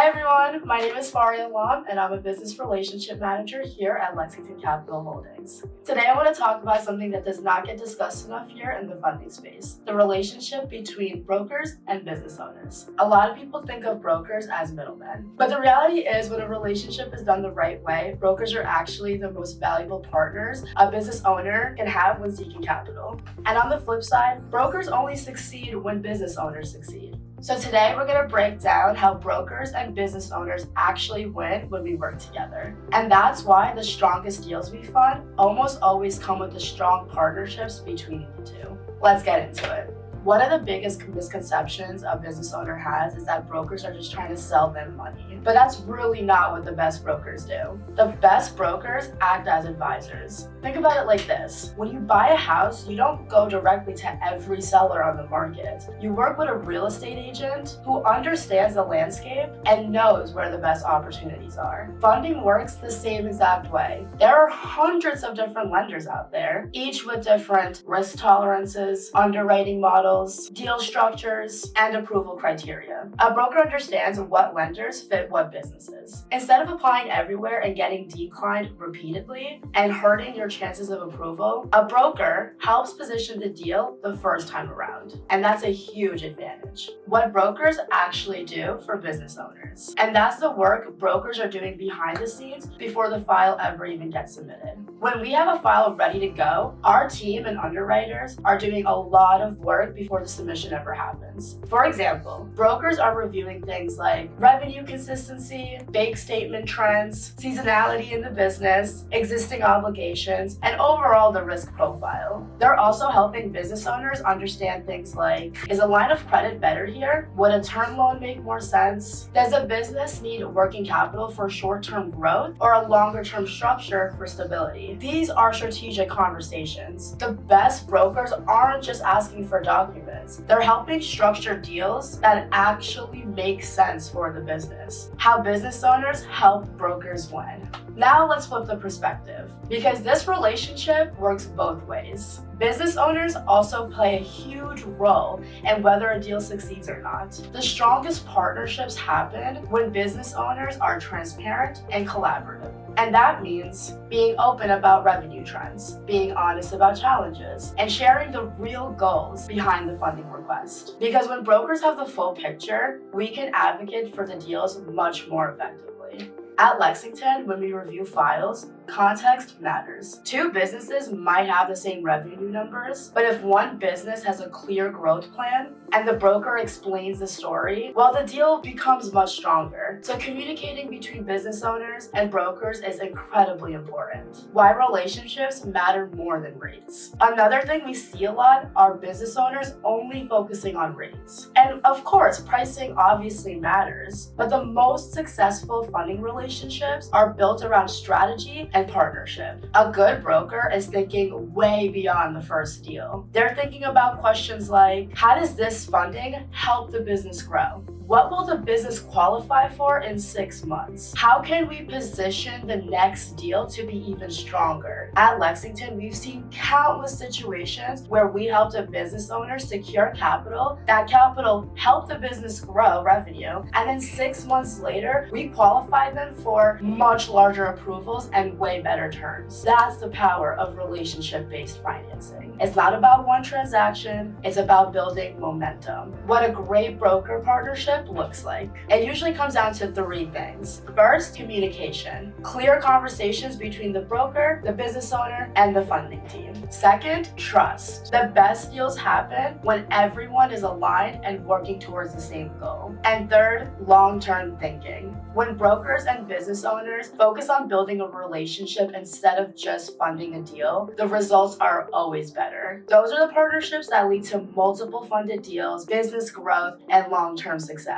Hi everyone, my name is Fariah Alam and I'm a business relationship manager here at Lexington Capital Holdings. Today I want to talk about something that does not get discussed enough here in the funding space, the relationship between brokers and business owners. A lot of people think of brokers as middlemen, but the reality is when a relationship is done the right way, brokers are actually the most valuable partners a business owner can have when seeking capital. And on the flip side, brokers only succeed when business owners succeed. So today we're going to break down how brokers and business owners actually win when we work together. And that's why the strongest deals we fund almost always come with the strong partnerships between the two. Let's get into it. One of the biggest misconceptions a business owner has is that brokers are just trying to sell them money. But that's really not what the best brokers do. The best brokers act as advisors. Think about it like this. When you buy a house, you don't go directly to every seller on the market. You work with a real estate agent who understands the landscape and knows where the best opportunities are. Funding works the same exact way. There are hundreds of different lenders out there, each with different risk tolerances, underwriting models, deal structures, and approval criteria. A broker understands what lenders fit what businesses. Instead of applying everywhere and getting declined repeatedly and hurting your chances of approval, a broker helps position the deal the first time around. And that's a huge advantage. What brokers actually do for business owners. And that's the work brokers are doing behind the scenes before the file ever even gets submitted. When we have a file ready to go, our team and underwriters are doing a lot of work before the submission ever happens. For example, brokers are reviewing things like revenue consistency, bank statement trends, seasonality in the business, existing obligations, and overall the risk profile. They're also helping business owners understand things like, is a line of credit better here? Would a term loan make more sense? Does a business need working capital for short-term growth or a longer-term structure for stability? These are strategic conversations. The best brokers aren't just asking for documents. They're helping structure deals that actually make sense for the business. How business owners help brokers win. Now let's flip the perspective, because this relationship works both ways. Business owners also play a huge role in whether a deal succeeds or not. The strongest partnerships happen when business owners are transparent and collaborative. And that means being open about revenue trends, being honest about challenges, and sharing the real goals behind the funding request. Because when brokers have the full picture, we can advocate for the deals much more effectively. At Lexington, when we review files, context matters. Two businesses might have the same revenue numbers, but if one business has a clear growth plan and the broker explains the story, well, the deal becomes much stronger. So communicating between business owners and brokers is incredibly important. Why relationships matter more than rates. Another thing we see a lot are business owners only focusing on rates. And of course, pricing obviously matters, but the most successful funding relationships are built around strategy and partnership. A good broker is thinking way beyond the first deal. They're thinking about questions like, how does this funding help the business grow? What will the business qualify for in 6 months? How can we position the next deal to be even stronger? At Lexington, we've seen countless situations where we helped a business owner secure capital. That capital helped the business grow revenue. And then 6 months later, we qualified them for much larger approvals and way better terms. That's the power of relationship-based financing. It's not about one transaction, it's about building momentum. What a great broker partnership looks like. It usually comes down to 3 things. First, communication. Clear conversations between the broker, the business owner, and the funding team. Second, trust. The best deals happen when everyone is aligned and working towards the same goal. And third, long-term thinking. When brokers and business owners focus on building a relationship instead of just funding a deal, the results are always better. Those are the partnerships that lead to multiple funded deals, business growth, and long-term success.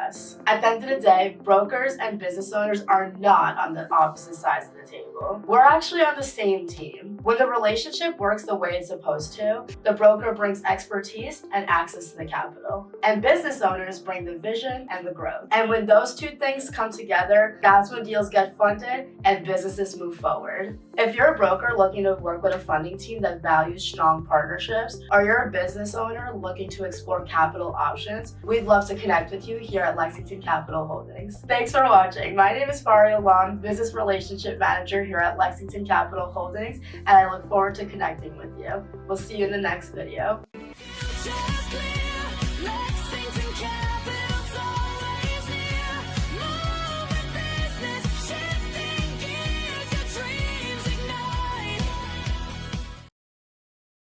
At the end of the day, brokers and business owners are not on the opposite sides of the table. We're actually on the same team. When the relationship works the way it's supposed to, the broker brings expertise and access to the capital, and business owners bring the vision and the growth. And when those two things come together, that's when deals get funded and businesses move forward. If you're a broker looking to work with a funding team that values strong partnerships, or you're a business owner looking to explore capital options, we'd love to connect with you here at Lexington Capital Holdings. Thanks for watching. My name is Fariah Alam, Business Relationship Manager here at Lexington Capital Holdings, and I look forward to connecting with you. We'll see you in the next video.